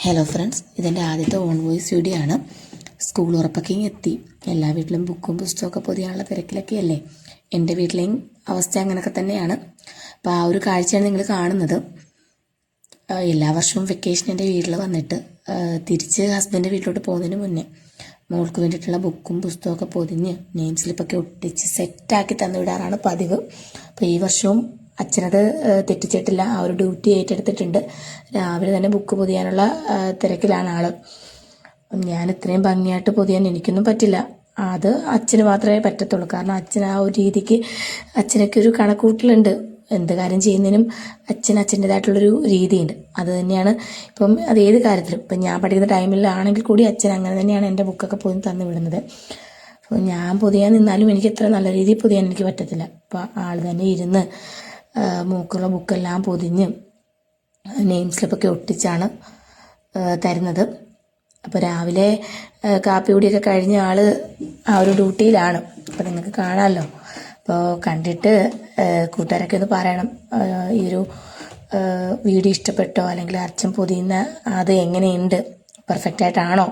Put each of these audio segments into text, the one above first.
Hello friends, ഇതെൻ്റെ ആദ്യത്തെ on voice video ആണ്. സ്കൂൾ ഉറപ്പൊക്കെ എത്തി. എല്ലാ വീട്ടിലും ബുക്കും പുസ്തകമൊക്കെ പൊതിയാനുള്ള തിരക്കിലൊക്കെ അല്ലേ. എൻ്റെ വീട്ടിലെയും അവസ്ഥ അങ്ങനെയൊക്കെ തന്നെയാണ്. അപ്പോൾ ആ ഒരു കാഴ്ചയാണ് നിങ്ങൾ കാണുന്നത്. എല്ലാ വർഷവും വെക്കേഷൻ എൻ്റെ വീട്ടിൽ വന്നിട്ട് തിരിച്ച് ഹസ്ബൻഡിൻ്റെ വീട്ടിലോട്ട് പോകുന്നതിന് മുന്നേ മോൾക്ക് വേണ്ടിയിട്ടുള്ള ബുക്കും പുസ്തകമൊക്കെ പൊതിഞ്ഞ് നെയിം സ്ലിപ്പൊക്കെ ഒട്ടിച്ച് സെറ്റാക്കി തന്നു വിടാറാണ് പതിവ്. അപ്പോൾ ഈ വർഷവും അച്ഛനത് തെറ്റിച്ചിട്ടില്ല. ആ ഒരു ഡ്യൂട്ടി ഏറ്റെടുത്തിട്ടുണ്ട്. രാവിലെ തന്നെ ബുക്ക് പൊതിയാനുള്ള തിരക്കിലാണ് ആൾ. ഞാൻ ഇത്രയും ഭംഗിയായിട്ട് പൊതിയാൻ എനിക്കൊന്നും പറ്റില്ല. അത് അച്ഛന് മാത്രമേ പറ്റത്തുള്ളൂ. കാരണം അച്ഛൻ ആ ഒരു രീതിക്ക് അച്ഛനൊക്കെ ഒരു കണക്കൂട്ടലുണ്ട്. എന്ത് കാര്യം ചെയ്യുന്നതിനും അച്ഛൻ്റെതായിട്ടുള്ളൊരു രീതിയുണ്ട്. അത് തന്നെയാണ് ഇപ്പം അത് ഏത് കാര്യത്തിലും. ഇപ്പം ഞാൻ പഠിക്കുന്ന ടൈമിലാണെങ്കിൽ കൂടി അച്ഛൻ അങ്ങനെ തന്നെയാണ് എൻ്റെ ബുക്കൊക്കെ പൊതിഞ്ഞ് തന്നു വിടുന്നത്. അപ്പോൾ ഞാൻ പൊതിയാൻ നിന്നാലും എനിക്ക് ഇത്ര നല്ല രീതിയിൽ പൊതിയാൻ എനിക്ക് പറ്റത്തില്ല. അപ്പോൾ ആൾ തന്നെ ഇരുന്ന് മൂക്കുള്ള ബുക്കെല്ലാം പൊതിഞ്ഞ് നെയിം സ്ലിപ്പൊക്കെ ഒട്ടിച്ചാണ് തരുന്നത്. അപ്പോൾ രാവിലെ കാപ്പി കുടിയൊക്കെ കഴിഞ്ഞ ആൾ ആ ഒരു ഡ്യൂട്ടിയിലാണ്. അപ്പോൾ നിങ്ങൾക്ക് കാണാമല്ലോ. അപ്പോൾ കണ്ടിട്ട് കൂട്ടുകാരൊക്കെ ഒന്ന് പറയണം, ഈ ഒരു വീഡിയോ ഇഷ്ടപ്പെട്ടോ, അല്ലെങ്കിൽ അച്ഛൻ പൊതിയുന്ന അത് എങ്ങനെയുണ്ട്, പെർഫെക്റ്റായിട്ടാണോ?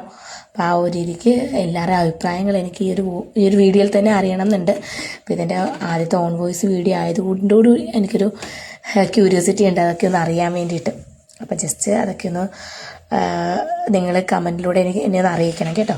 അപ്പോൾ ആ ഒരു രീതിക്ക് എല്ലാവരുടെയും അഭിപ്രായങ്ങൾ എനിക്ക് ഈ ഒരു വീഡിയോയിൽ തന്നെ അറിയണം എന്നുണ്ട്. അപ്പോൾ ഇതിൻ്റെ ആദ്യത്തെ ഓൺ വോയിസ് വീഡിയോ ആയതുകൊണ്ടോട് എനിക്കൊരു ക്യൂരിയോസിറ്റി ഉണ്ട് അതൊക്കെ ഒന്ന് അറിയാൻ വേണ്ടിയിട്ട്. അപ്പോൾ ജസ്റ്റ് അതൊക്കെ ഒന്ന് നിങ്ങൾ കമൻറ്റിലൂടെ എന്നെ ഒന്ന് അറിയിക്കണം കേട്ടോ.